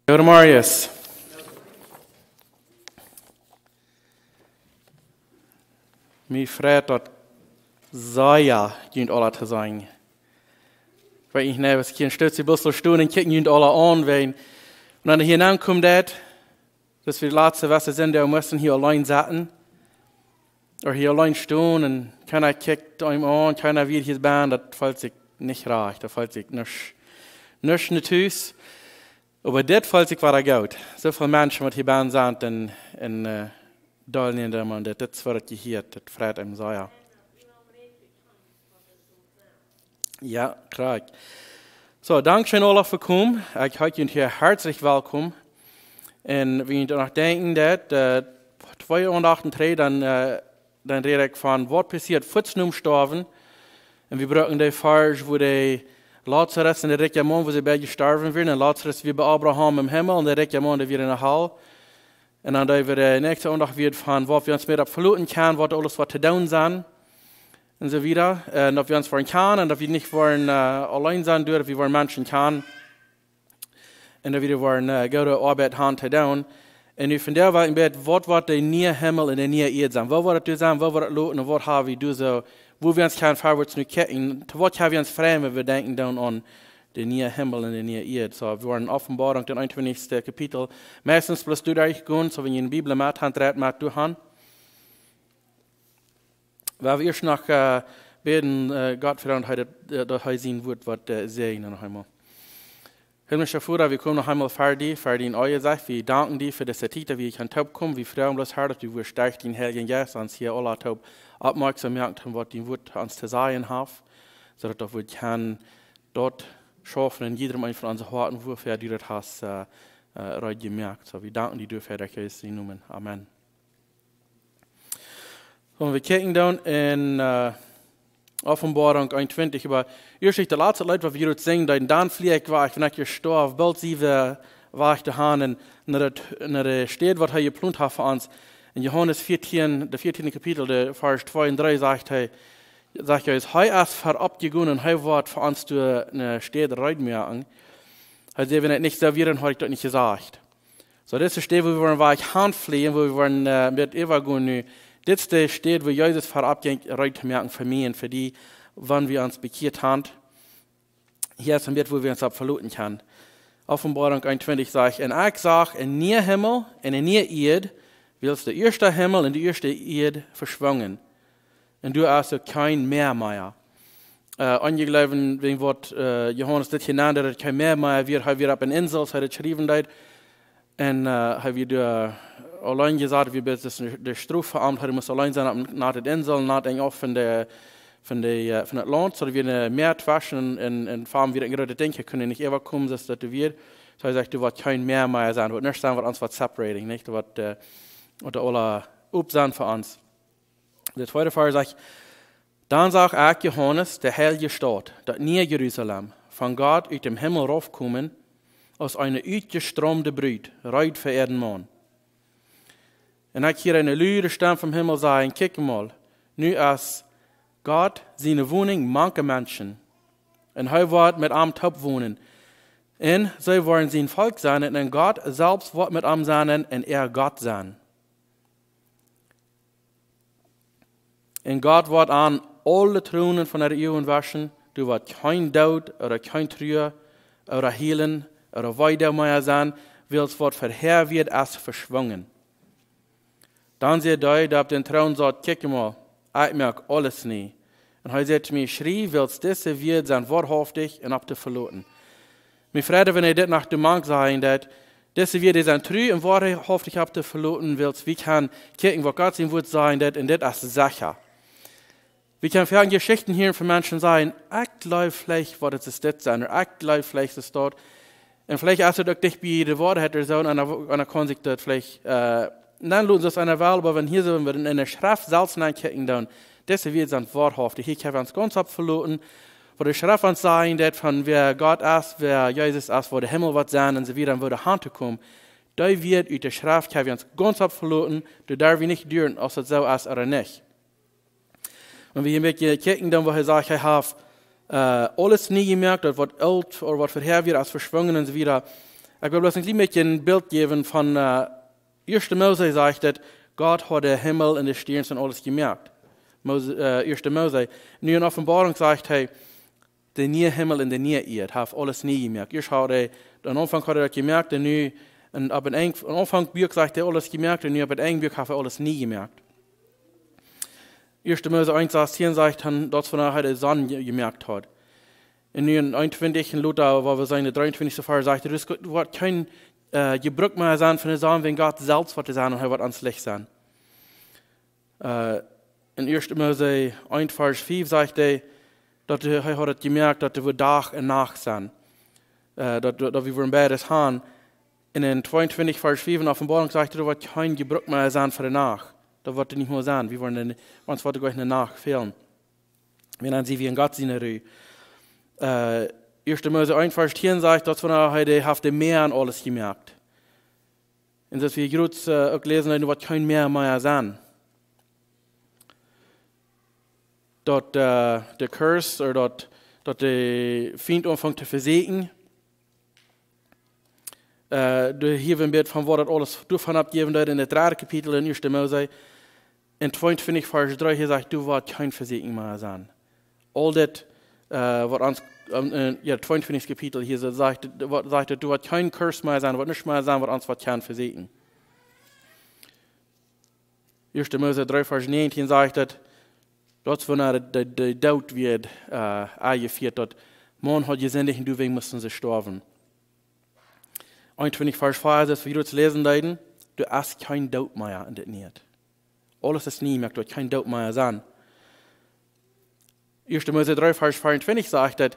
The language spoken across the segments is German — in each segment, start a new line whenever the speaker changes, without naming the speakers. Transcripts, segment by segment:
Oder Marius. Mijn vriend dat Zaya junt alle te zijn. Weet je, nee, als ik een stukje bustel stoen en kijken junt alle aan, en dan hier aankomt dat we de laatste westen zijn, die moesten hier alleen zitten. Of hier alleen stoen en keiner kijkt hem aan, keiner weet his baan, dat valt zich niet raak, dat valt zich niks niet thuis. Aber dit valt zich waar goed. Zoveel mensen wat hier baan zijn en Dolly en dat dit wordt gehoord, dat vrede hem Zaya. Ja, krijg. So, dankzij Olaf voor komen. Ik heet jullie hier hartelijk welkom. En we moeten nog denken dat 203 dan red ik van wat passiert voetsnoem sterven. En we gebruiken die vers wo de Lazarus en de rijke man wo ze beide sterven werden. En Lazarus weer bij Abraham im Himmel en de rijke man weer in de hel. En dan hebben we de nächste aandacht weer van wat we ons meer op verloten kan, wat alles wat te doen zijn. En so wieder. En dat we ons voor kan en dat we niet wollen alleen zijn door, dat we voor mensen kan. En dat we wollen goede arbeid gaan te doen. En nu van der wel in bed, wat wordt de nieuwe hemel en de nieuwe eerd zijn? Wat wordt het zijn, wat wordt het loten en wat hebben we doen zo? Wo we ons gaan voorwaarts nu kijken, te wat hebben we ons vreemd, we denken dan aan de nieuwe hemel en de nieuwe eerd. So, we worden Offenbarung, den 21. Kapitel, meistens plus du durchgehen, so wenn je in de Bibel met hand red met du han. Waar we eerst nog beten, Gott verantwoordt dat hij zien wordt wat zeggen nog einmal. Himmlischer Vater, wir kommen noch einmal vor dir in euer Sache. Wir danken dir für das Zeit, wie ich an Taub komme. Wir freuen uns hart, dass du stärkst den Heiligen Geist, uns hier alle Taub aufmerksam gemacht haben, was dein Wort uns zu sagen hat, sodass wir kann dort schaffen in jedem einen von unseren Worten, wofür du das hast, recht gemerkt. So, wir danken dir dafür, dass wir es nehmen. Amen. Und wir kicken dann in Offenbarung 21, aber erst die letzte Leute, was wir jetzt singen, dann flieg war ich, wenn ich gestorben, bald sie war ich daheim, und nach der Stadt, was er geplant hat für uns. In Johannes 14, der 14. Kapitel, der Vers 2 und 3, sagt er, ist erst verabgegangen und er wird für uns durch eine Stadt reinmerken. Also, wenn er nicht servieren, habe ich das nicht gesagt. So, das ist die Stadt, wo wir waren, war ich handfliehen, wo wir waren mit Eva gehen. Das ist die Stadt, wo Jesus verabgeht, reinmerken für mich und für die, wann wir uns bekehrt haben. Hier ist ein Bild, wo wir uns verloten können. Offenbarung 21 sagt, und ich sage, ein neuer Himmel und ein neuer Erde, willst der erste Himmel und die erste Erde verschwungen. Und du hast kein Meer mehr. Angeglauben, wegen was Johannes das genannt hat, kein Meer mehr wird, haben wir auf einer Insel, hat er geschrieben, und haben wir allein gesagt, wie bis der Strafveramt hat, muss allein sein nach der Insel, nach eng auf von das Land, so dass wir eine Meer waschen und fahren wir gerade denken, können nicht ever kommen, dass das wird. So er sagt, du wirst kein Meer mehr sein, wird nicht sein, was uns was separating, nicht, wird alle up sein für uns. Der zweite Vers sagt, dann sagt auch Johannes, der heilige Stadt, das neue Jerusalem, von Gott aus dem Himmel raufkommen, aus einer ausgeströmten Brut, reut für Erdenmann. Und ich hier eine laute Stimme vom Himmel sagen, kick mal, nu als Gott seine Wohnung manche Menschen, und er wird mit einem Top wohnen. Und sie wollen sein Volk sein, und Gott selbst wird mit ihm sein, und Gott sein. Und Gott wird an alle Thronen von der Erde waschen, du wirst kein Tod oder kein Trühe oder Heilen oder Weide mehr sein, weil es wird verheer wird als verschwungen. Dann sieht er, der auf den Thron sagt, kick mal, ich merke alles nie. Und er sagt mir, schrie, willst diese wird sein wahrhaftig und ab zu verloten. Mir freut, wenn das nach dem Mann sagen, dass diese wird sein treu und wahrhaftig ab zu verloten willst, wie kann kicken, was Gott sein wird sagen, und das ist Sache. Wir können viele Geschichten hier von Menschen sagen, ich glaube vielleicht, was es das sein, oder ich glaube vielleicht, ist dort. Und vielleicht, als du dich bei den Worten hättest, so, und einer kann sich das vielleicht, dann lohnt es einer Wahl, aber wenn hier so in der Schrift selbst hineinkicken, dann, das wird dann wahrhaftig. Hier können wir uns ganz abverloten, wo die Schrift uns sagen, dass von wer Gott ist, wer Jesus ist, wo der Himmel wird sein, und so wieder, und wo der Hand kommen, da wird aus der Schrift, können wir uns ganz abverloten, da darf wir nicht dürfen, ob es so ist oder nicht. Und wir hier kicken, dann, wo er sagt, ich habe alles nie gemerkt, oder was alt oder was vorher wird als verschwungen und so wieder. Ich will bloß ein klein bisschen ein Bild geben von 1. Mose sagt, dass Gott hat den Himmel und die Sterne und alles gemerkt. 1. Mose. Nu in Offenbarung sagt er, der neue Himmel und der neue Erde, hat alles nie gemerkt. Erst hat er, am Anfang hat er das gemerkt, und nu, und ab am Anfang Buch sagt er alles gemerkt, und nu ab dem Buch hat er alles nie gemerkt. 1. Mose 1, Vers 10 sagt dann, dass von er die Sonne gemerkt hat. In 21 in Luther, wo wir seine 23. Vers sagt, du wird kein Gebrück mehr sein von der Sonne, wenn Gott selbst wird sein und er wird ans Licht sein. In 1. Mose 1, Vers 5 sagt er, dass er hat gemerkt, dass wir Tag und Nacht sind. Dass wir in beides haben. In den 22, Vers 5 in Offenbarung sagt er, da wird kein Gebrück mehr sein für die Nacht. Da wird er nicht mehr sein. Wir wollen uns wird gleich eine Nacht fehlen. Wir nennen sie wie ein Gott seine Ruhe. 1. Mose 1, Vers 10 sagt, dass wir heute auf dem Meer an alles gemerkt. Und dass wir gerade auch lesen, da wird kein Meer mehr sein. Dort der Curse, oder dort der Feind anfängt zu versägen. Hier wird von wo das alles davon abgeben, in der 3. Kapitel in 1. Mose. In 22, Vers 3 hier sagt, du wirst kein Versägen mehr sein. All das, was uns, 22. Kapitel hier sagt, du wirst kein Curse mehr sein, wird nicht mehr sein, was uns wird kein Versägen. 1. Mose 3, Vers 19 sagt, dass wenn der Tod wird eingeführt, dass man hat gesündigt und deswegen müssen sie sterben. 21 Vers 5, das wir zu lesen leiden, du hast kein Tod mehr in das nicht. Alles ist nie mehr, du hast kein Tod mehr sein. 1. Mose 3, Vers 24 sagt, dass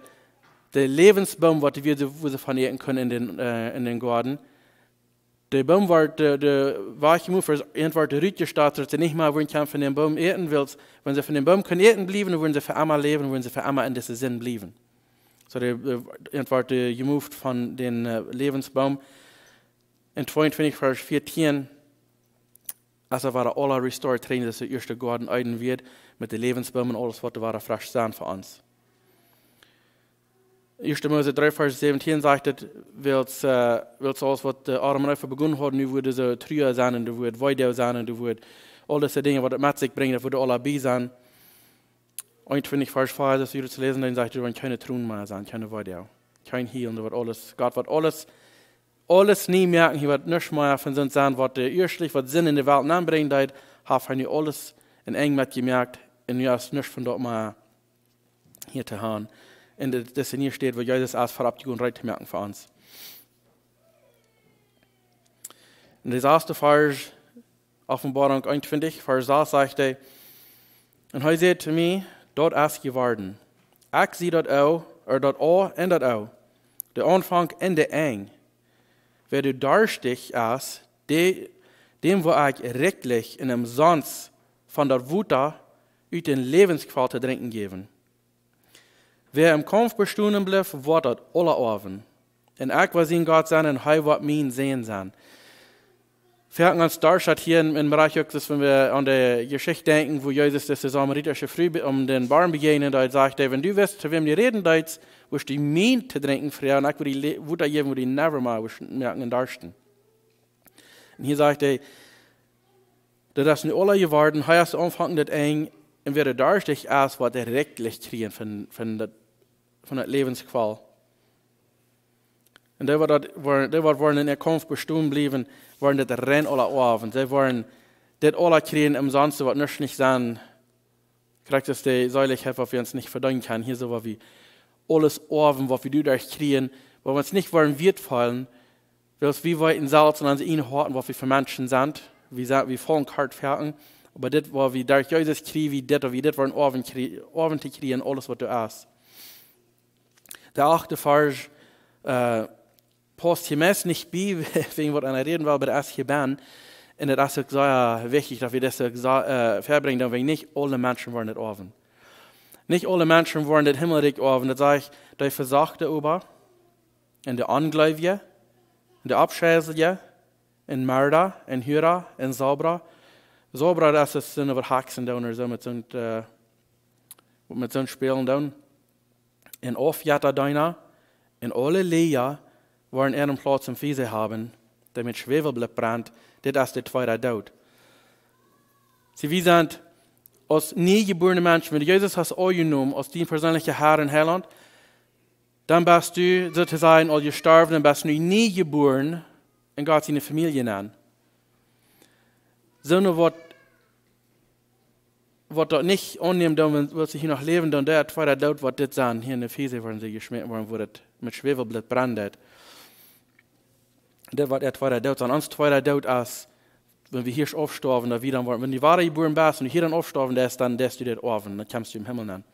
der Lebensbaum, was wir so von essen können in den Garten, der Baum wird, der Weichmut für irgendwann Rüt gestartet, dass sie nicht mehr von dem Baum eten willst. Wenn sie von dem Baum können eten bleiben, dann würden sie für immer leben, dann würden sie für immer in diesem Sinn bleiben. So, der irgendwann gemoved von dem Lebensbaum. In 22, Vers 14, also war alle restored trainen, dass der erste Garten Eden wird, mit den Lebensbäumen und alles, was war frisch sein für uns. 1. Mose 3, Vers 17 sagt, willst alles, was der Adam einfach begonnen hat, nu würde so Trühe sein, und du würd Weidau sein, und du würd all diese Dinge, was das mit sich bringt, das würde alle bei sein. 21, Vers 5, das wieder zu lesen, dann sagt, du wirst keine Truhen mehr sein, keine Weidau, kein Heil, und wird alles, Gott wird alles nie merken, hier wird nichts mehr von uns sein, was der erstlich, was Sinn in der Welt anbringt, hat er alles in eng mit gemerkt, und nu ist nichts von dort mehr hier zu haben. Und das hier steht, wo Jesus als Verabschiedung recht merken für uns. In der erste Vers, Offenbarung 21, Vers 6 sagt er, und er sagt zu mir, dort ist geworden. Ich sehe dort auch, dort auch und dort auch. Der Anfang und der Eng. Wer du durstig ist, dem wo ich rechtlich in einem Sonst von der Wuta uit den Lebensqual zu trinken geben. Wer im Kampf bestehen bleibt, wird das alle Abend. Und ich will sehen Gott sein, und er wird mein sehen sein. Wir hatten uns dargestellt hier in Bereich, dass wenn wir an die Geschichte denken, wo Jesus das samaritische Früh um den Baum begegnet, da sagt er, wenn du wirst, zu wem die reden, da wirst du mein zu trinken, früher, und ich will die Wutter geben, wo die never mal merken und darstellen. Und hier sagt er, das ist nicht alle geworden, hier ist der Anfang das eng, und wer darstig ist, wird er rechtlich kriegen von der Lebensqual. Und die waren in der Kampf bestehen bleiben, waren das rein alle Abend. Sie waren das alle kriegen im Sonst, was nicht sein, kriegt es die Säuligkeit, was wir uns nicht verdanken können. Hier so was wie alles Abend, was wir durch kriegen, wo wir uns nicht wollen wird fallen, weil wir wollten Salz und an ihnen horten, was wir für Menschen sind, wie vollen Kart fertigen. Aber das war wie durch Jesus kriegen, wie das waren Abend zu kriegen, alles, was du hast. Der 8. Vers, passt hier meist nicht bei, wegen was einer reden will, aber das ist hier bin. Und das ist sehr wichtig, dass wir das verbringen, denn nicht alle Menschen wollen das offen. Nicht alle Menschen wollen das Himmelreich offen. Das sage ich, der Versagte über, in der Angläubige, in der Abschädige, in Mörder, in Hyra, in Sabra. Sabra, das ist so über Haxen da oder so mit so Spielen da. In Aufjata deiner, in alle Leia, wollen einen Platz im Fiese haben, der mit Schwefelblitz brennt, das ist der zweite Tod. Wir sind als nie geborene Menschen, wenn Jesus hast angenommen, als dein persönlicher Herr und Heiland, dann bist du sozusagen als gestorben, dann bist du nie geboren und Gott seine Familie an. Sondern was dort nicht annehmen, dann wird sich hier noch leben, dann der zweite Tod, was das sein, hier in der Fiese, wo sie geschmiert worden, wo das mit Schwefelblitz brennt. Das war der zweite Tod, sondern uns zweiter Tod als, wenn wir hier aufsterben, da wieder, wenn die wahre geboren bist und hier dann aufsterben, dann lässt du das offen, dann kommst du im Himmel an.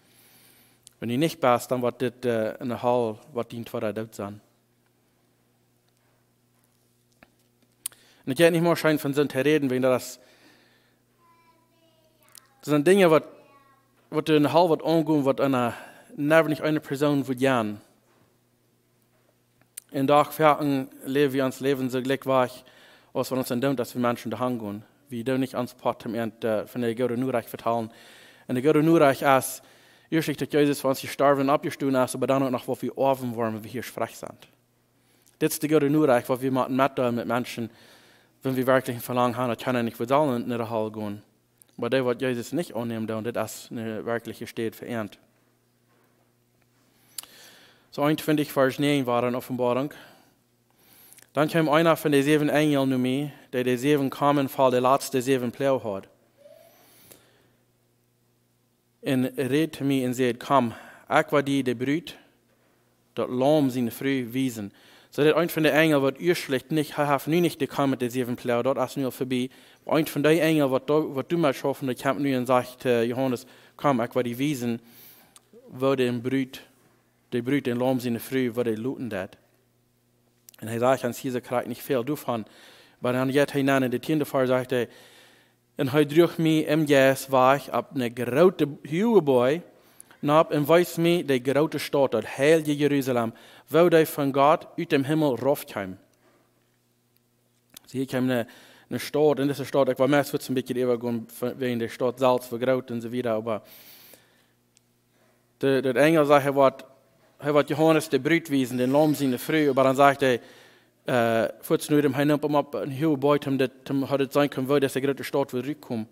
Wenn du nicht bist, dann wird das in der Hall, was dein zweiter Tod sein. Und ich kann nicht mehr scheinen von Sinn zu reden, wegen das sind Dinge, was du in der Hall angehen, was nicht eine Person wird gern. In Tag fertig leben wir uns Leben so gleichwahrdig, als wenn uns dann dass wir Menschen daheim gehen. Wir dürfen nicht ans Pott von der Gott nur Reich verteilen. Und der Gott nur Reich ist, erst dass Jesus für uns gestorben und abgestoßen ist, aber dann auch noch, wo wir offen waren, wenn wir hier frech sind. Das ist der Gott nur Reich, was wir mit Menschen, wenn wir wirklich ein Verlangen haben, können nicht wir sollen in der Halle gehen. Aber das, was Jesus nicht annehmen, das ist eine wirkliche Stadt verehrt. So 21 Vers 9 war eine Offenbarung. Dann kam einer von den 7 Engeln zu mir, der die 7 kamen, weil der letzte 7 Plau hat. Und redet zu mir und sagt, komm, ich war die Brüt, dort Lamm seine Früh wiesen. So dat een van de engelen wat uurschlicht niet, hij heeft nu niet gekomen met de 7 Plau, dat is nu al voorbij. Een van die engelen wat du maar schaffen, dat komt nu en zegt, Johannes, kom, ik wil die wiesen, waar de Brüt en Lamm seine Früh, waar die looten dat. En hij zegt, ans hier krijgt niet veel van. Maar dan gaat hij naar in de 10e vers, zegt hij, en hij droeg mij im jas weg op een grote huweboy, en wees mij de grote stad, dat heilige Jeruzalem, wo die von Gott uit dem Himmel raufkam. So hier kam eine Stadt, in dieser Stadt, ich war meist ein bisschen übergehen, wegen der Stadt selbst, vergraut und so weiter, aber der Engel sagt, er wird Johannes der Brüt wiesen, den Lamm seine Früh, aber dann sagt er, kurz nur dem Heim, ein Himmel beutem, das hat es sein können, wo das der große Stadt wird rückkommen.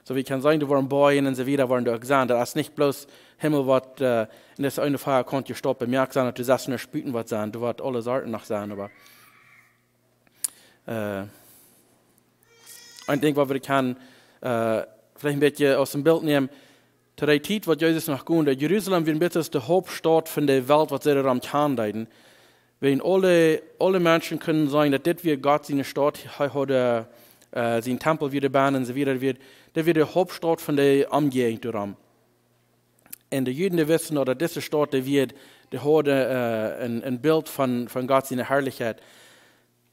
So wie kann sein, du waren Bäumen und so weiter, waren da gesehen. Das ist nicht bloß Himmel, was in der eine Feier konnte stoppen. Merk sein, dass du sagst, nur spüten was sein. Du wirst alle Sorten noch sein, aber ein Ding, was wir kann, vielleicht ein bisschen aus dem Bild nehmen. Zu der Zeit, was Jesus noch gut hat, Jerusalem wird ein bisschen die Hauptstadt von der Welt, was sie daran kann leiden. Wenn alle Menschen können sagen, dass das wird Gott seine Stadt hat, sein Tempel wieder bauen und so weiter, das wird die Hauptstadt von der Umgegend daran. Und die Juden wissen, dass diese Stadt, die hat ein Bild von Gott seiner Herrlichkeit.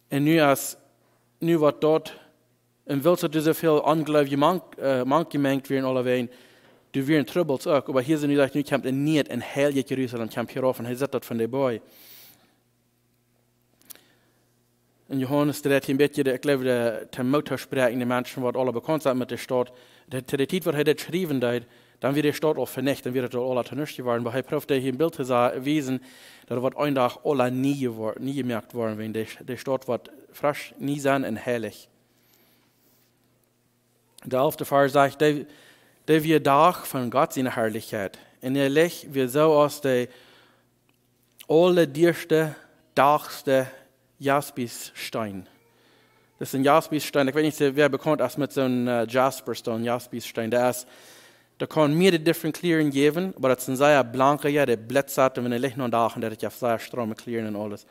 Und nu wird dort, und willst du so viel Ungläubige gemengt werden, alle wegen, du wirst Troubles auch. Aber hier sind die gesagt, nu kommt nicht ein heilig Jerusalem, kommt hier rauf und er sieht das von der Boy. Und Johannes, der hat ein bisschen, ich glaube, der Motorsprechen, die Menschen, die alle bekannt sind mit der Stadt, zu der Zeit, wo er das geschrieben hat, dann wird die Stadt auch vernichtet, dann wird es alle zu nichts geworden. Aber er braucht hier ein Bild zu wiesen, dass wird ein Tag alle nie gemerkt worden, wenn die Stadt wird frisch, nie sein und heilig. Der 11. Vers sagt, der wird Tag von Gott seine Herrlichkeit. Und er Licht wird so aus der allerdichte, dachste Jaspisstein. Das ist ein Jaspisstein. Ich weiß nicht, wer bekannt ist mit so einem Jasperstein, Jaspisstein. Da kann mehrere different Kleren geben, aber das ist ein sehr blanker, ja, der blitzert, und wenn er Licht noch da hat, der hat ja sehr stramme Kleren und alles.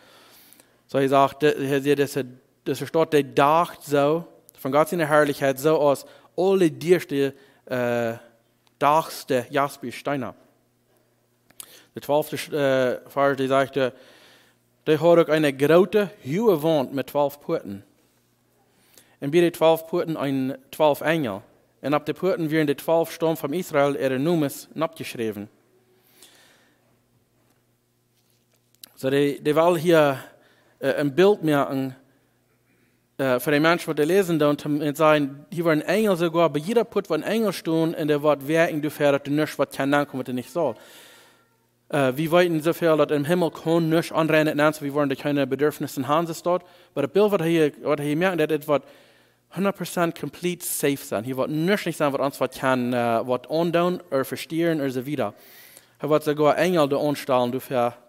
So, ich sage, das steht, der dacht so, von Gott seiner Herrlichkeit, so aus alle dichte, dachste Jaspissteine. Der 12. Vers, die sagte, der hat auch eine große, hohe Wand mit 12 Porten. Und bei den 12 Porten 12 Engel. Und auf den Porten werden die 12 Stämme von Israel ihre Nummern abgeschrieben. So, die will hier ein Bild machen für die Menschen, die lesen und sagen, hier war ein Engel sogar, bei jeder Port war ein Engel stehen und der wird wirken, du fährst, du nicht, was kann dann kommen, was nicht soll. Wir weten so viel, dass im Himmel kann nicht anrennen, so wir wollen keine Bedürfnisse in Hanses dort. Aber das Bild, was hier merkt, das wird 100% complete safe sein. Hier wird nicht sein, was uns was kann, was andauern oder verstehen oder so weiter. Hier wird sogar Engel da anstellen,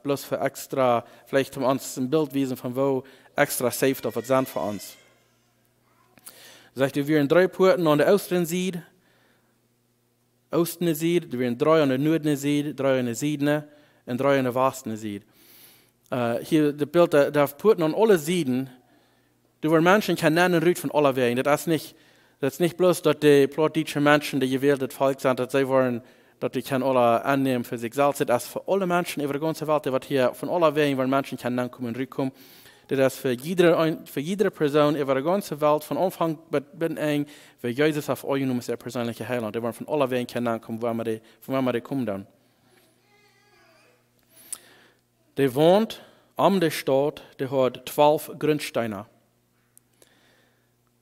bloß für extra, vielleicht um uns ein Bild wiesen, von wo extra safe das wird sein für uns. Sagt, wir werden 3 Porten an der Osten Seite, wir werden 3 an der Norden Seite, 3 an der Süden und 3 an der Westen Seite. Hier das Bild, da Porten an alle Seiten, du wirst Menschen kennen Rüt von aller Wegen. Das ist nicht bloß, dass die plattdeutsche Menschen, die gewählte Volk sind, dass sie wollen, dass die können alle annehmen für sich selbst. Das ist für alle Menschen über die ganze Welt, die wird hier von aller Wegen, weil Menschen kennen kommen und rückkommen. Das ist für jede Person über die ganze Welt, von Anfang bis Ende, für Jesus auf euch nur der persönliche Heiland. Die wollen von aller Wegen kennen kommen, von wo die kommen dann. Der wohnt am der Stadt, der hat 12 Grundsteine.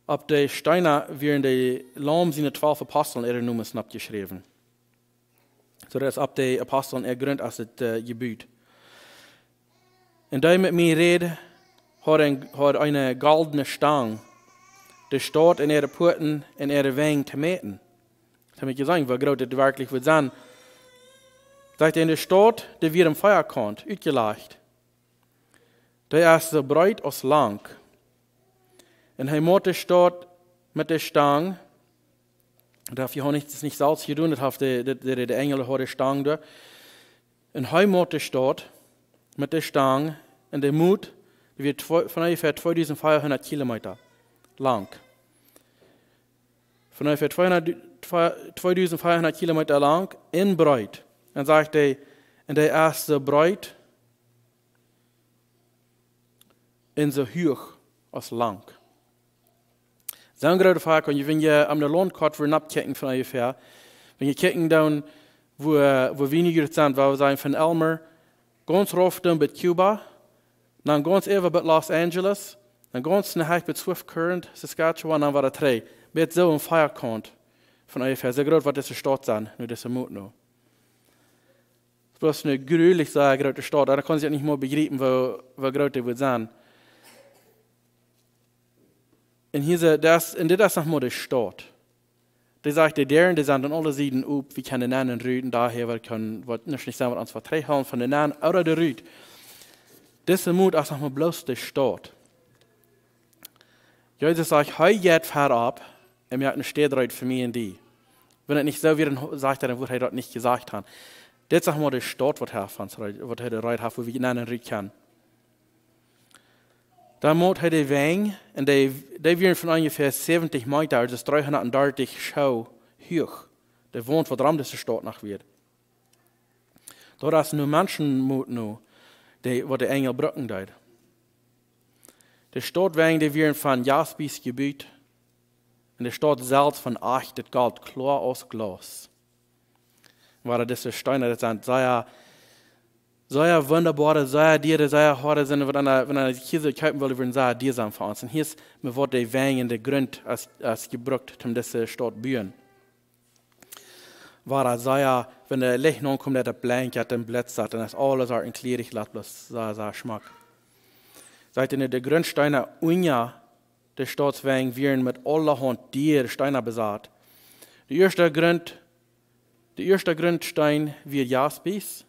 Ab den Steinen werden die Lamm seine 12 Aposteln ihre Nummern abgeschrieben. So dass ab den Aposteln gründ als das Gebüt. Und da mit mir rede, hat eine goldene Stange, die steht in ihre Porten, in ihre Wänge zu meten. Das habe ich gesagt, wie groß das wirklich wird sein. Sagt in der Stadt, die wird im Feuer kommt, ausgelegt. Der ist so breit als lang. Und hij moet staat met de stang. Dat je das nicht selbst gedaan, dat heeft de engel had de stang daar. En hij moet staat met de stang. En de moed wird von ungefähr 2500 Kilometer lang. Von ungefähr 2500 Kilometer lang in breit. Dann sagt er, und der erste breit in so hoch als lang. Zo'n grote vraag, wenn je am Landkarte voor abkijken von ungefähr, wenn je kijken dan wo weniger sind, wo wir sein von Elmer, ganz rauf dann bis Cuba, dann ganz even bis Los Angeles, dann ganz nachher bis Swift Current, Saskatchewan, dann war das 3. Bis so ein Feierkant von ungefähr, so groß, was das Stadt sein, nur das Mut noch. Das ist bloß eine grülich sehr große Stadt, da kann ich nicht mal begreifen, wo groß die wird sein. Und hier das ist nochmal die Stadt. Die sagt, die sind dann alle Seiten up, wie können den anderen Rüden daher, wir können nicht sagen, was uns vertreiben von den anderen, oder der Rüd. Das Mut ist nochmal bloß die Stadt. Jesus sagt, heu geht ab, und mir hat eine Städte für mich und die. Wenn er nicht so wäre, sagt er, dann würde er das nicht gesagt haben. Das ist nochmal die Stadt, was er Reit hat, wo wir den anderen Rüd kennen. Dann muss er die Wänge, und die werden von ungefähr 70 Meter, also 330 Schau hoch. Der wohnt, wo dran diese Stadt nach wird. Dort ist nur Menschenmut noch, wo die Engel brücken dort. Die Stadtwänge, die werden von Jaspis Gebiet, und die Stadt selbst von Ach, das Gold, klar aus Glas. Weil diese Steine, das sind sehr wunderbare, sehr Tiere, sehr harte sind, wenn einer Käse kaufen will, würden sehr Tiere für uns. Und hier ist mir wird die Wänge in der Grund als gebraucht, um diese Stadt zu bauen. War sehr, wenn der Licht noch kommt, der blank hat, den Blitz hat, und das alles in klierig lässt, bloß sehr Schmack. Seit in der Grundsteine unja der Staatswänge werden mit allerhand Tiere Steine besaat. Der erste Grundstein wird Jaspis.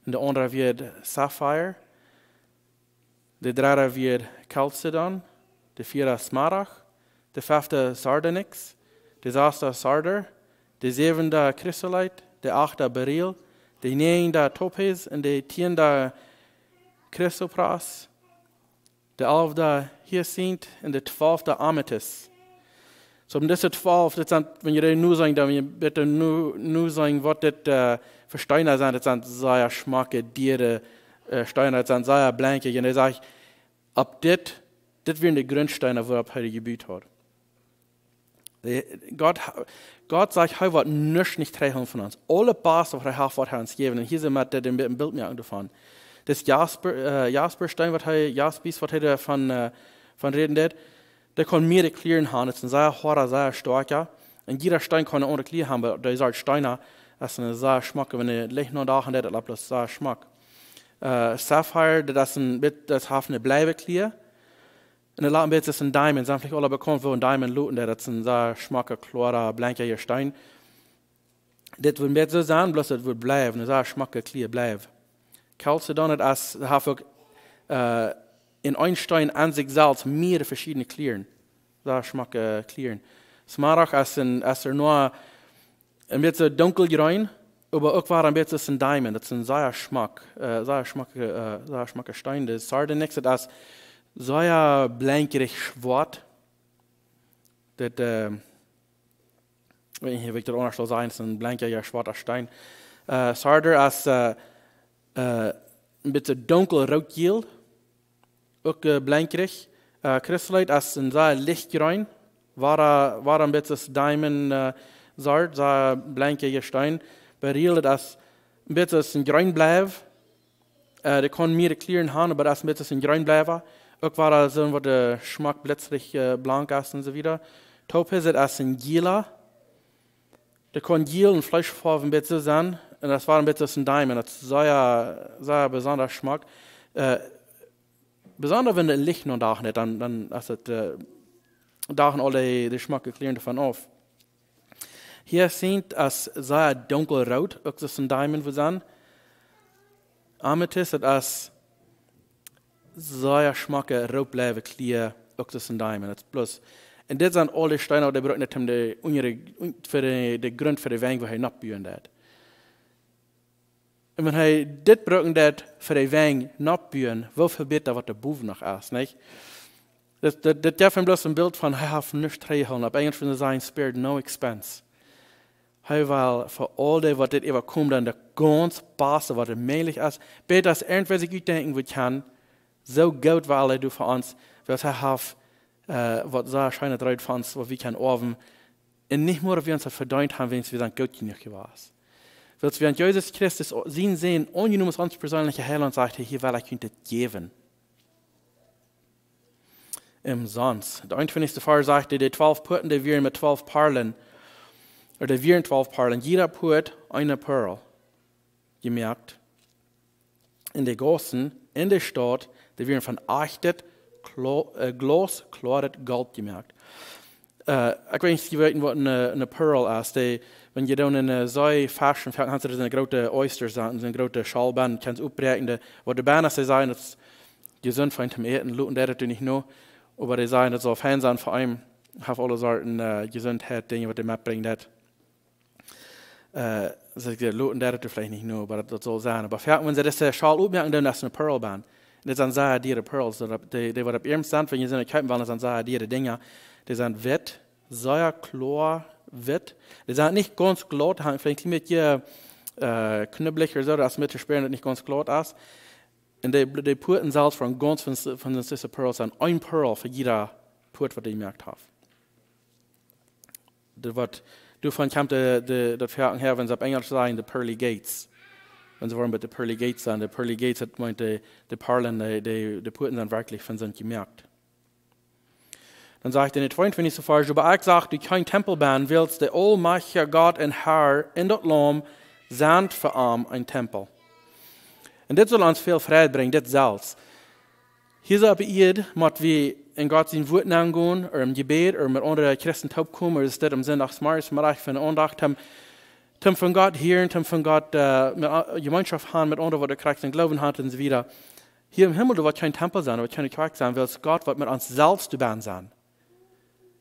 Und der andere wird Sapphire. Der dritte wird Chalcedon. Der vierte Smaragd. Der fünfte Sardonyx. Der sechste Sarder. Der siebente Chrysolite. Der achte Beryl. Der neunte Topaz. Und der zehnte Chrysopras. Der 11. Hyacinth. Und der 12. Amethyst. So, diese 12, das sind, wenn ihr nur sagen, dann bitte nur sagen, was das für Steine sind, das sind sehr schmacke, Tiere, Steine, das sind sehr blanke. Und er sagt, ab das wären die Grundsteine, worauf er gebaut hat. Gott sagt, er wird nicht trennen von uns. Alle Basis, was er hat, wird er uns geben. Und hier sind wir mit dem Bild mehr davon. Das Jasperstein, was er davon reden, der kann mehrere Klieren haben, das ist ein sehr harter, sehr starker. Und jeder Stein kann eine andere Klier haben, aber der sagt Steine, Das ist eine sehr Schmack, wenn ihr Licht noch da habt, das ist sehr Schmack. Sapphire, das ist ein bit, das hat eine Bleibeklier. Und ein laten Bit ist ein Diamond, sind vielleicht alle bekannt, wo ein Diamond looten, das ist ein sehr schmacker, klarer, blanker Stein. Das wird nicht so sein, bloß das wird bleiben, ein sehr schmacker Klier bleiben. Chalcedon, das hat auch in ein Stein an sich selbst mehrere verschiedene Klieren. Sehr schmacker Klieren. Smaragd ist nur ein bisschen dunkelgrün, aber auch war ein bisschen ein Diamond. Das ist ein sehr schmacker Stein. Der Sardonyx ist sehr blankerig schwarz. Das, hier will ich das auch noch sagen, ist ein blanker, schwarzer Stein. Sarder ist ein bisschen dunkelrot, auch blankerig. Chrysolite ist ein sehr lichtgrün, war ein bisschen Diamond Sard, sehr blanker Stein. Beryl ist ein bisschen ein grün bleiben. Die kann mehr klären haben, aber das ist ein bisschen ein grün bleiben. Auch war so, wo der Geschmack plötzlich blank ist und so wieder. Topaz ist ein Gila. Der kann Gil und Fleischfarbe ein bisschen sein. Und das war ein bisschen ein Diamond. Das ist sehr besonderer Geschmack. Besonders wenn das Licht noch da nicht, dann ist es, da alle die Geschmack klären davon auf. Hier sieht es sehr dunkelrot, auch das ist ein Diamond wir sein. Amethyst ist sehr schmacke rotbleiben klar, auch das ist ein Diamond. Das bloß. Und das sind alle Steine, die brauchen nicht für den Grund für den Wein, wo er nachbauen hat. Und wenn er das braucht, für den Wein nachbauen, wofür bitte, was der Buch noch ist, nicht? Das darf bloß ein Bild von, er hat nichts regeln, ab Englisch von sein, spared no expense. Hij wil voor al die wat dit even komt, dan de ganz Basse, wat er möglich ist, bitte, dass irgendwas ich denken wir kann, so gut weil er du für uns, was er hat, was so scheint drauf für uns, was wir können oben, und nicht nur, wir uns das verdient haben, wenn wir dann gut genug gewesen. Weil wir an Jesus Christus sehen, ungenommen uns persönliche Heiland sagt, hier will ich das geben. Im Sonst. Der 21. Vers sagte, die 12 Putten, die wir mit 12 Perlen, oder die wir 12 Perlen, jeder Put eine Perl gemerkt. In der Gossen, in der Stadt, die wir von echtet, glasklaret Gold gemerkt. Ich weiß nicht, was eine Pearl ist. Wenn ihr dann in eine so Fashion fährt, kannst du das in eine große Oyster sein, so eine große Schallbahn, kannst du aufbrechen. Was die Bahnen sagen, das ist gesund für ihn zum Eten, und der nicht nur. Aber die sagen, das soll fein sein für ihn, hat alle Sorten Gesundheit, Dinge, was die mitbringen. Das Luten der vielleicht nicht nur, aber das soll sein. Aber wenn sie das Schal aufmerken, dann ist eine Pearlbahn. Das sind sehr diere Pearls. Die was auf ihrem Stand, wenn ihr sie nicht kaufen wollen, das sind sehr diere Dinge. Die sind wett, sehr klar, wett. Die sind nicht ganz glatt, vielleicht mit hier knubbelig oder so, das mit der Sperren nicht ganz glatt ist. Und die Puten selbst von ganz von den Sister Pearls sind ein Pearl für jeder Put, was die gemerkt haben. Davon kommt das Verhalten her, wenn sie auf Englisch sagen, die Pearly Gates. Wenn sie wollen mit den Pearly Gates sagen, die Pearly Gates hat meint, die Perlen, die Puten sind wirklich von sind gemerkt. Dann sagt er in der 22. Vers, aber ich sage, du kein Tempel bauen willst, der allmächtige Gott und Herr in das Lamm sind für ein Tempel. Und das soll uns viel Freude bringen, das selbst. Hier ist aber ihr, mit wie in Gott sein Wort angehen, oder im Gebet, oder mit anderen Christen kommen, oder ist das im Sonntagsmorgens, mit euch von der Andacht, von Gott hören, von Gott mit Gemeinschaft haben, mit anderen, die Christ und Glauben hat und so weiter. Hier im Himmel, da wird kein Tempel sein, da wird keine Kirche sein, weil Gott wird mit uns selbst dabei sein.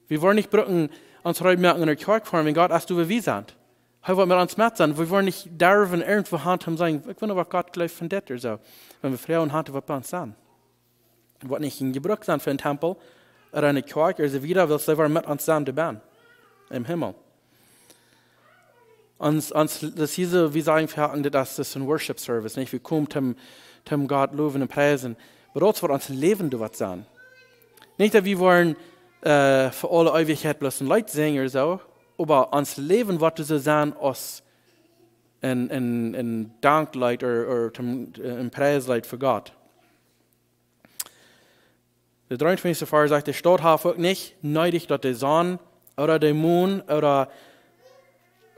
Wir wollen nicht brücken, uns merken in der Kirche fahren, wenn Gott erst wie wir sind. Er wird mit uns mit sein. Wir wollen nicht darüber irgendwo haben und sagen, ich will was Gott gleich von dir oder so. Wenn wir Frauen haben, wird bei uns sein. Wir wollen nicht in Gebrauch sein für einen Tempel oder eine Kirche oder so weiter, weil sie mit uns sein dabei. Im Himmel. Das hier so, wie sagen wir, das ist ein Worship Service. Nicht? Wir kommen zum Gott loben und preisen. Aber dort wird uns Leben was sein. Nicht, dass wir wollen für alle Ewigkeit bloß ein Lied singen oder so, aber uns Leben wird so sein, als ein Danklied oder ein Preislied für Gott. Der 23. Vers sagt, der Stadt hat auch nicht neidig, dass der Sonne oder der Mond oder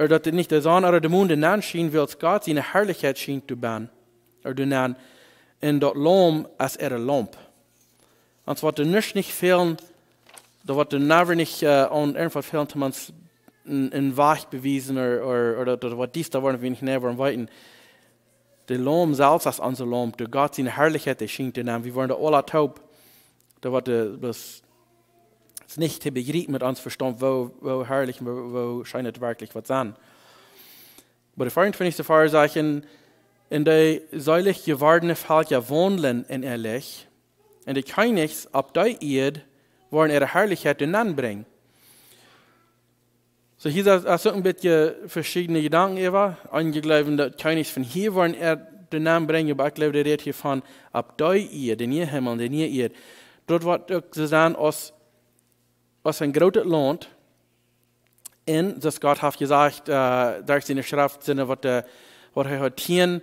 dat het niet de zon oder de mond nan schien, wil Gott seine Herrlichkeit schien zu ban. Oder nan in dat Lam als lamp. Ans wat er nicht fehlen, da wird er never nicht an irgendwas fehlen, dass man es in Wach bewiesen oder was dies da wollen wir nicht never weiten. Der Lam selbst als unser Lamp, der Gott seine Herrlichkeit, der schien zu nehmen. Wir waren da alle taub. Da wird es nicht zu begreifen mit uns Verstand, wo herrlich, wo scheint es wirklich was sein. Aber der 24. Vers sagt, in der seilig gewordene Feld ja wohnen in ehrlich, und die Königs ab der Erde wollen ihre Herrlichkeit hinanbringen. So hier ist so ein bisschen verschiedene Gedanken, Eva. Einige glauben, dass Königs von hier wollen hinanbringen, aber ich glaube, der redet hier von ab der Erde, den ihr Himmel, den ihr Erde. Dort wird auch zu sein, als ein großes Land, und das Gott hat gesagt, durch seine Schrift, was er hat 10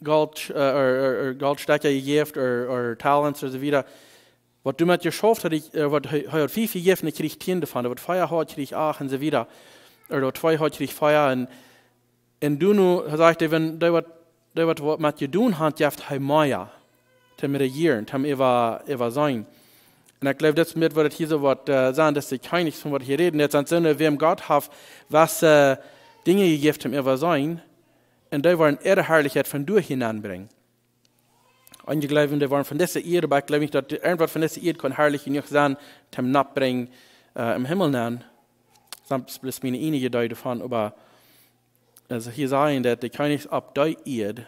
Goldstecker gegeben, oder Talents, und so weiter. Was du mit geschafft hast, was er 5 gegeben, krieg ich 10 davon, was Feuer hat, krieg ich 8 und so weiter. Oder 2 hat, krieg ich Feuer. Und du nur sagst, wenn du was mit dir tun hast, darfst du mehr, zum Regieren, zum Eva sein. Und ich glaube, das wird hier so was sagen, dass die Königs von was hier reden, jetzt an Sinne, wem Gott hat, was Dinge gegeben zum Eva sein, und die wollen ihre Herrlichkeit von durch hinanbringen. Einige glauben, die waren von dieser Erde, aber ich glaube nicht, dass irgendwas von dieser Erde kann herrlich genug sein, zum Nachbringen im Himmel nennen. Das ist meine einige Idee davon, aber also hier sagen, dass die Königs ab der Erde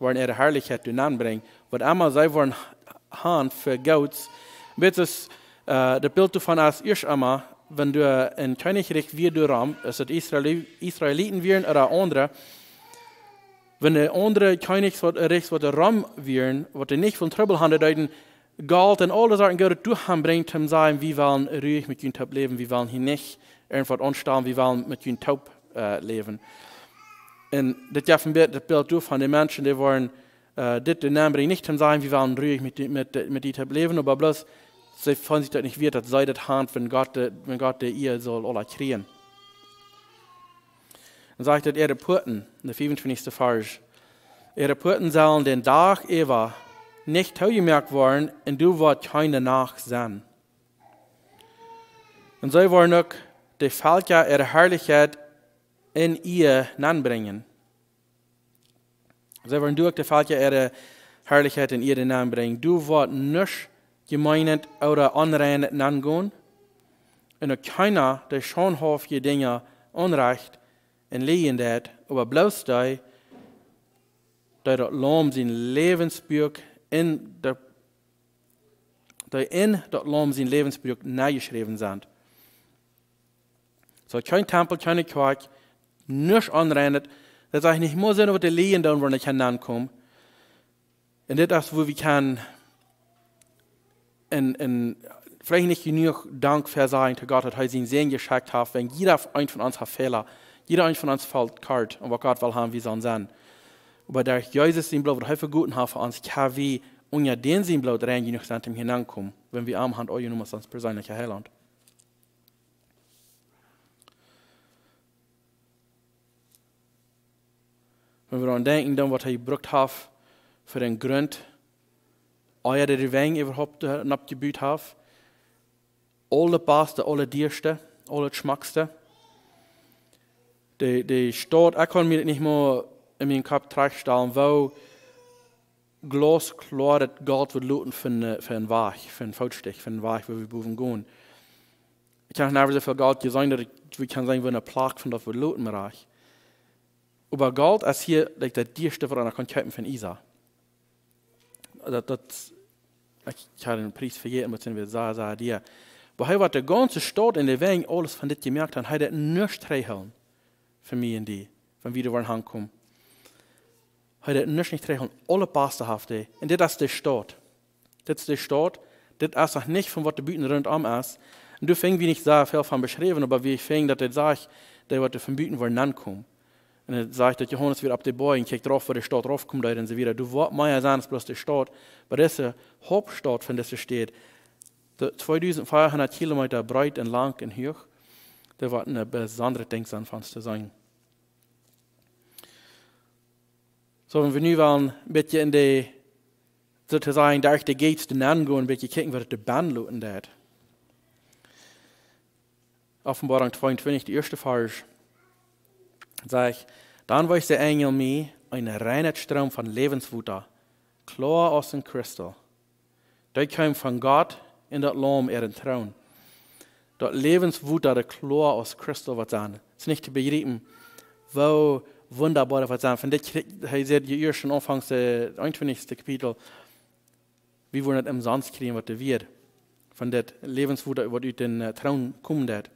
wollen ihre Herrlichkeit hinanbringen, was einmal sie wollen haben für Gott. Das Bild davon als erst einmal, wenn du ein Königreich wie du ram, also die Israeliten wären oder andere, wenn der andere Königsreich, was der ram wären, was der nicht von Trouble haben, dann Geld und alle Sachen Gott durchbringt, um zu sagen, wir wollen ruhig mit ihnen taub leben, wir wollen hier nicht irgendwas anstellen, wir wollen mit ihnen taub leben. Und das ist das Bild durch von den Menschen, die wollen das den Namen bringen, nicht um zu sagen, wir wollen ruhig mit ihnen taub leben, aber bloß, sie finden sich das nicht wert, dass sie das haben, wenn Gott ihr soll alle kriegen. Dann sagt er, ihre Puten, der 25. Vers, ihre Puten sollen den Tag Eva nicht gemerkt worden, und du wirst keine Nacht sein. Und sie wollen auch die Völker ihre Herrlichkeit in ihr anbringen. Sie wollen durch die Völker ihre Herrlichkeit in ihr anbringen. Du wirst nicht gemeinet oder anreinen angehen, und auch keiner, der schonhaftige Dinge unrecht en legen dat, aber bloß die dat Lamm sein Lebensbuch in dat Lamm sein Lebensbuch neigeschrieben sind. So kein Tempel, keine Kirche, nicht anrennen, das sage ich nicht mehr sein, was die Lehen da, wo ich hinankomme. Und das ist, wo wir können, vielleicht nicht genug Dank versagen zu Gott, dass er seinen Segen geschenkt hat, wenn jeder ein von uns hat Fehler. Jeder ein von uns fällt kalt, und was Gott will haben, wie sollen sein. Aber durch Jesus sein Blut, was er für Guten hat für uns, kann wir unter den sein Blut rein genug sein, um hinankommen, wenn wir am Hand euch nur sonst persönlicher Heiland. Wenn wir daran denken, dann, was er gebraucht hat, für den Grund, euer der Wein überhaupt abgebüht hat, alle Beste, alle Dierste, alle Schmackste, die Stadt, ich kann mir nicht mehr in meinen Kopf stellen, wo glasklar das Geld wird looten für einen Weg, für einen Feldstich, für einen Weg, wo wir buchen gehen. Ich kann nicht so viel Geld gesehen, dass wir kann sagen, wir eine Plage von das wird looten Bereich. Aber Geld ist hier der Dierste, was man kann von Isa. Ich habe den Preis vergessen, beziehungsweise sagen dir. Aber hier wird der ganze Stadt in der Welt alles von das gemerkt haben, hat nicht reinhalten. Für mich und die, wenn wir wieder ankommen. Heute nicht recht, alle Paste haben. Und das ist die Stadt. Das ist die Stadt. Das ist auch nicht von was die Büten rundum ist. Und du fängst wie nicht sehr viel von beschrieben, aber wie ich fäng, dass er sagt, der wird von Büten wollen ankommen. Und er sagt, dass Johannes wird ab der Boy und kriegt drauf, wo die Stadt raufkommt und so weiter. Du wirst mehr sein als bloß die Stadt. Aber das ist die Hauptstadt, von der steht. 2500 Kilometer breit und lang und hoch. Das wird eine besondere Ding sein, von zu sein. So, wenn wir nu wel ein bisschen in die, sozusagen, durch die Gates gehen, ein bisschen gucken, was die Band lauten dat. Offenbarung 22, die erste Vers, sage ich, dann weist der Engel mir einen reinen Strom von Lebenswasser, klar aus dem Kristall. Der kam von Gott in das Lamm, ihren Thron. Das Lebenswasser, der klar aus Kristall wird sein. Es ist nicht zu begreifen, wo wunderbar das wird sein. Von das, er sagt, ihr schon anfangs, 21. Kapitel, wie wir nicht im Sonst kriegen, was der wird. Von das Lebenswasser, was aus den Thron kommt. Da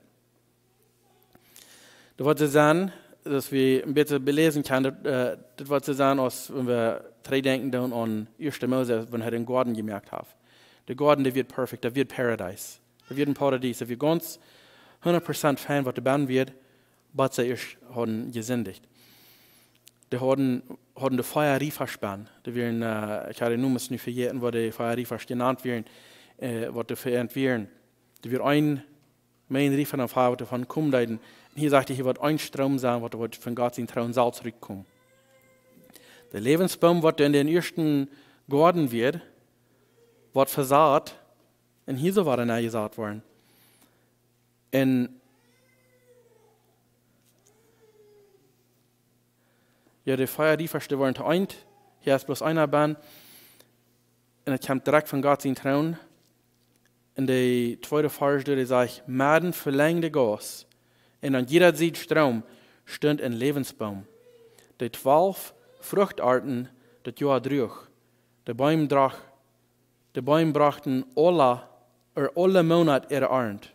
wird es sein, dass wir ein bisschen belesen können, das wird es sein, als wenn wir drei denken dann an 1. Mose, wenn er den Garten gemerkt hat. Der Garten, der wird perfekt, der wird Paradies. Der wird ein Paradies. Der wird ganz 100% fan, was der Band wird, was sie erst haben gesündigt. Die haben die Feuerriefer spann. Die werden, ich habe die Nummer nicht vergessen, wo die Feuerriefer genannt werden, was die verehrt werden. Die wird ein Riefer auf Feuer, davon kommen. Und hier sagt er, hier wird ein Strom sein, was von Gott in Traum soll zurückkommen. Der Lebensbaum, was in den ersten Garten wird versaat, und hier so war er gesät worden. Und ja, die Feuerriefer, die waren eint, hier ist bloß einer Band, und es kommt direkt von Gott in Traum. In der zweiten Vers, die sagt, Maden verlängte Gas, und an jeder Seite Strom stund ein Lebensbaum. Die 12 Fruchtarten, das Jahr durch. Die Bäume brachten alle Monate ihre Ernte.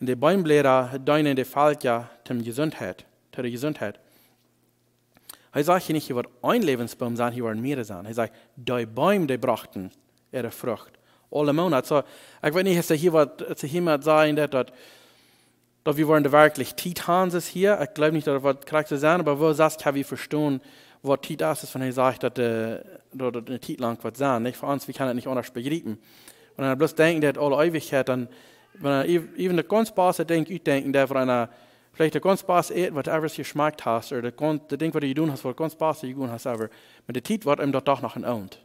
Und die Bäumblätter dienen die Völker zur Gesundheit. Er sagt hier nicht, hier wird ein Lebensbaum sein, hier werden mehrere sein. Er sagt, die Bäume, die brachten ihre Frucht. Alle Monate. So, ich weiß nicht, ist hier was zu jemand sagen, dass wir wollen wirklich Titans hier. Ich glaube nicht, dass das korrekt zu sein, aber wo sagst kann wir verstehen, was Titas ist, wenn er sagt, dass eine Titel lang wird sein. Nicht für uns, wir können das nicht anders begreifen. Wenn er bloß denkt, dass alle Ewigkeit, dann, wenn er even das ganz Basse denken, der von einer, vielleicht das ganz Basse eat, was du geschmeckt hast, oder das Ding, was du getan hast, was ganz Basse getan hast, aber mit der Titel wird ihm doch noch ein Ound.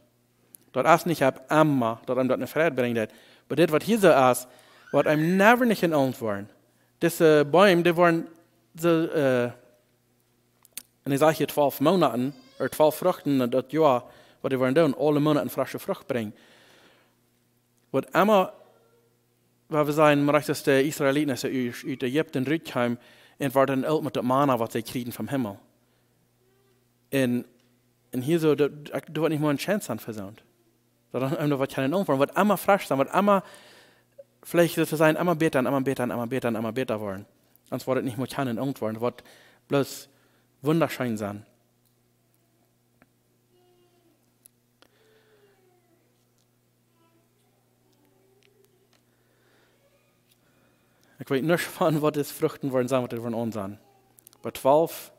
Das ist nicht immer, dass ihm das eine Freude bringt. Aber das, was hier so ist, wird ihm never nicht in Ound worden. Diese Bäume, die waren so, und ich sage hier 12 Monaten, oder 12 Früchten, das Jahr, was die waren tun, alle Monate frische Frucht bringen. Was immer, weil wir sagen, man recht, dass die Israeliten aus Ägypten zurückkamen, und war dann auch mit dem Manna, was sie kriegen vom Himmel. Und hier so, da wird nicht mal eine Chance an versaut. Da wird keine Umfang, wird immer frisch sein, wird immer, vielleicht sozusagen, immer beten wollen. Sonst wird es nicht mal keine Umfang, es wird bloß wunderschön sein. Ich weiß nicht von, was das Früchten wollen sein, was die wollen uns sein. Aber 12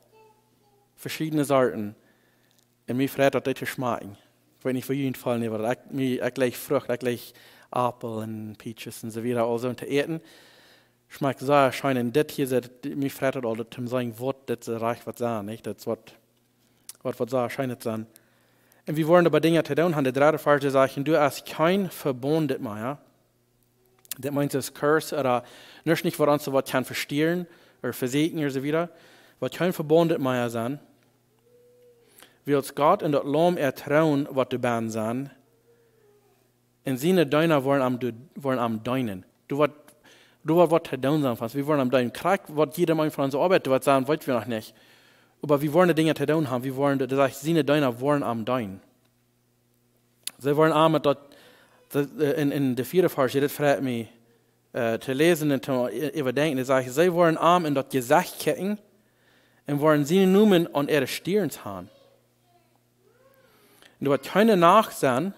verschiedene Sorten. Und mir freut das zu schmecken. Ich weiß nicht, für jeden Fall nicht, aber ich gleich Frucht, ich gleich Apfel und Peaches und so weiter, also zu eten. Schmeckt sehr schön. Und das hier, mir freut das all, zu sagen, was das reich wird sein, nicht? Das wird sehr schön sein. Und wir wollen aber Dinge zu tun haben. Die dritte Vers sagt, du hast kein Verbund mehr. Das meint das Curse, oder nicht, was uns was kann verstehen, oder versegnen, oder so weiter. Was kein Verbund mehr sein. Wills Gott in das Lamm ertrauen, was du bist sein. Und seine Deiner wollen am Deinen. Du wirst was zu tun sein, wir wollen am Deinen. Krieg, was jeder Mann von uns arbeitet, was sagen, wollen wir noch nicht. Aber wir wollen die Dinge zu tun haben, das heißt, seine Deiner wollen am Deinen. Sie wollen am mit in der 4. Vers, das freut mich, zu lesen und zu überdenken, das heißt, sie wollen am in das Gesicht kicken und wollen seine Numen an ihre Stirn haben. Und du hast keine Nachsehen,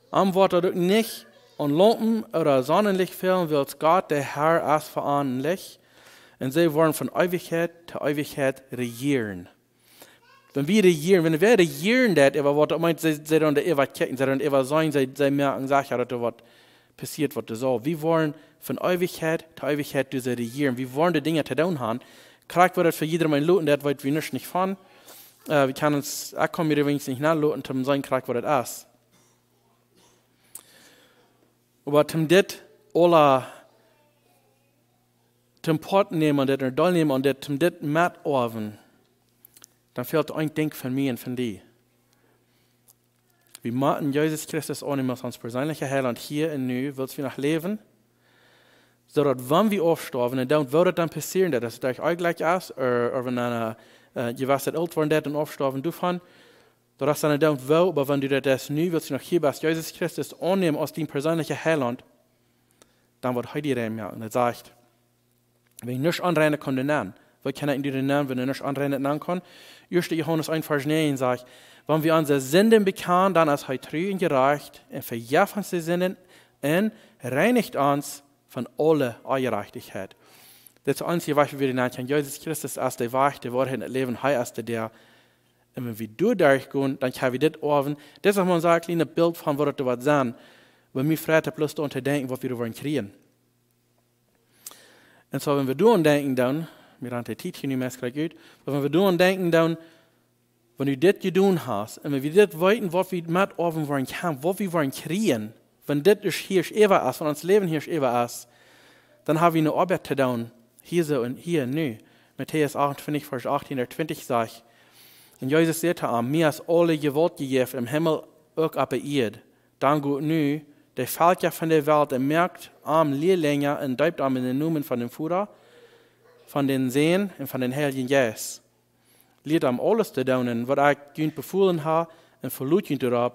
am Wort du nicht an Lampen oder Sonnenlicht fehlen, willst Gott, der Herr, erst veranlich. Und sie wollen von Ewigkeit zu Ewigkeit regieren. Wenn wir regieren, das, was meint, sie dann der Ewigkeit, sie dann immer sein, sie merken, dass das passiert, was du soll. Wir wollen von Ewigkeit zu Ewigkeit diese regieren. Wir wollen die Dinge zu tun haben. Kriegt wir das für jedermann loten, der weiß wir nicht von. Wir können uns, auch kommen wir übrigens nicht nachloten, zum sein kriegt wir das ist. Aber zum dit alle zum Port nehmen und das doll nehmen und das zum dit matt oven, dann fehlt ein Ding von mir und von dir. Wir machen Jesus Christus annehmen als uns persönlicher Heiland hier und nu, willst wir noch leben, so dass wenn wir aufsterben, und dann würde dann passieren, dass es euch auch gleich ist, oder wenn ihr was alt worden und aufsterben dürfen, dass dann dann will, aber wenn du das nu willst, du noch hier bist, Jesus Christus annehmen als dein persönlicher Heiland, dann wird heute dir merken, das sagt, wenn ich nicht anrennen kann, dann wir können in die nennen, wenn ich nicht anrennen kann. 1. Johannes 1, Vers 9 sagt, wenn wir unsere Sünden bekennen, dann ist er treu und gerecht und vergibt uns die Sünden und reinigt uns von aller Ungerechtigkeit. Das ist das Einzige, was wir nennen. Jesus Christus ist der Wahrheit, der Wahrheit und Leben, er ist der. Und wenn wir durchgehen, dann können wir das offen. Das ist mal so ein kleines Bild von, was das sein. Wenn wir Freitag bloß da denken, was wir wollen kriegen. Und so, wenn wir daran denken, dann, wir haben die Zeit hier nicht mehr gut, aber wenn wir daran denken, dann, wenn du das getan hast, und wenn wir das weiten, was wir mit offen wollen können, was wir wollen kriegen, wenn das hier ewig ist, wenn unser Leben hier ewig ist, dann haben wir eine Arbeit zu tun, hier so und hier nu. Matthäus 28, Vers 18 und 20 sagt, und Jesus sagte ihm, mir ist alle Gewalt gegeben, im Himmel auch auf der Erde. Dann geht nu, der fällt ja von der Welt und merkt am Lehrlinge und deupt am in den Namen von dem Vater, von den Seen und von den Heiligen Geist. Lehrt am alles zu tun, was ich ihnen befohlen habe, und verlot ihnen darauf,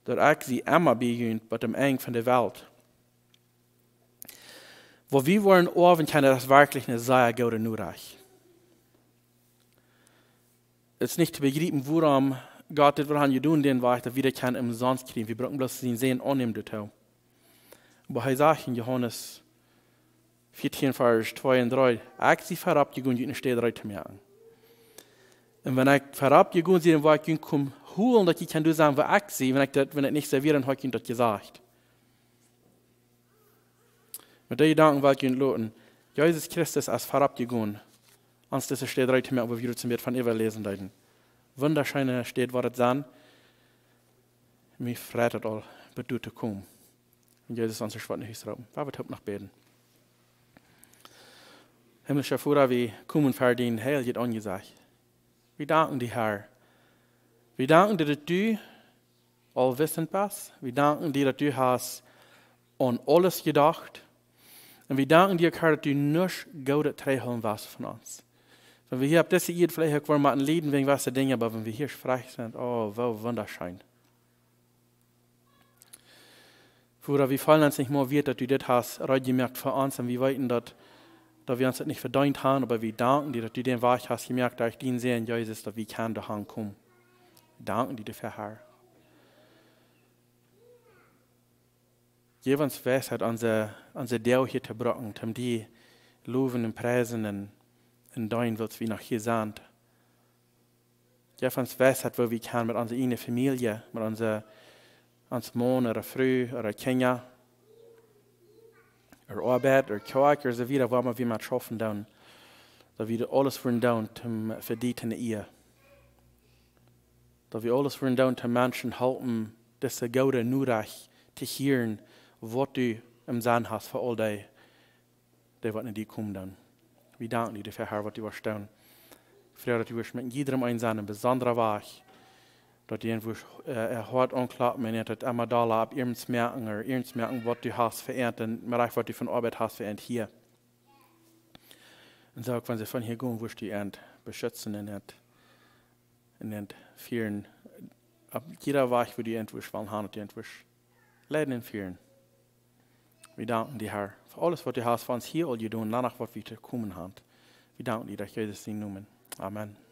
dass ich sie immer begünt, bei dem Eng von der Welt. Wo wir wollen offen, kann das wirklich eine sehr gute Nachricht. Es ist nicht zu begreifen, warum Gott das wir tun, den wir wieder kann umsonst kriegen. Wir brauchen bloß den Sehen annehmen dazu. Aber er sagt in Johannes 14, Vers 2 und 3, ich sie verabgegangen, die nicht steht, zu merken. Und wenn ich verabgegangen sie, dann war ich komme holen, dass ich kann sagen, was ich sehe, wenn ich nicht servieren, habe ich das gesagt. Mit den Gedanken wollte ich loten, Jesus Christus als verabgegangen, ans das steht, zu merken, wo wir zum Bild von Eva lesen leiden. Wunderschöne steht, was es dann, mich freut es all, bedeutet zu kommen. Und Jesus uns schwarz nicht raum. Wir wird noch beten. Himmlischer Vater, wir kommen für den Heil, jetzt angesagt. Wir danken dir, Herr. Wir danken dir, dass du allwissend bist. Wir danken dir, dass du hast an alles gedacht. Und wir danken dir, Herr, dass du nicht Gute treiben wirst von uns. Wenn wir hier ab dieser Zeit vielleicht auch mal leiden wegen was der Dinge, aber wenn wir hier frei sind, oh, wow, wunderschön. Vater, wir fallen uns nicht mehr wird, dass du das hast, gemerkt für uns, und wir wissen, dass wir uns das nicht verdient haben, aber wir danken dir, dass du den Weg hast gemerkt, dass ich den sehen, Jesus, dass wir können da kommen. Wir danken dir dafür, Herr. Gib uns Weisheit, unsere Deo hier zu brocken, um die loben und preisen und dein willst, wie nach hier sind. Gib uns Weisheit, wo wir können mit unserer eigenen Familie, mit unserem Mann oder Frau oder Kinder, oder Arbeit oder Kirche oder so weiter, wo wir mal schaffen dann, dass wir alles wollen tun, für die in der Ehe. Dass wir alles wollen tun, um Menschen helfen, diese gute Nachricht zu hören, was du im Sinn hast für all die was in die kommen dann. Wir danken dir dafür, Herr, was du wirst tun. Ich freue mich, dass du mit jedem einen besonderen Weg, dass du irgendwo hart anklappen, und dass immer da ab irgendwas merken, was du hast verehrt, und was du von Arbeit hast verehrt hier. Und so, wenn sie von hier gehen, wirst du die beschützen und nicht führen. Ab jeder Weg, wo du irgendwo wollen haben, und du irgendwo leiden und führen. Wir danken dir, Herr, für alles, was du hast für uns hier, all du tun, danach, was wir kommen haben. Wir danken dir, dass Jesus in Namen. Amen.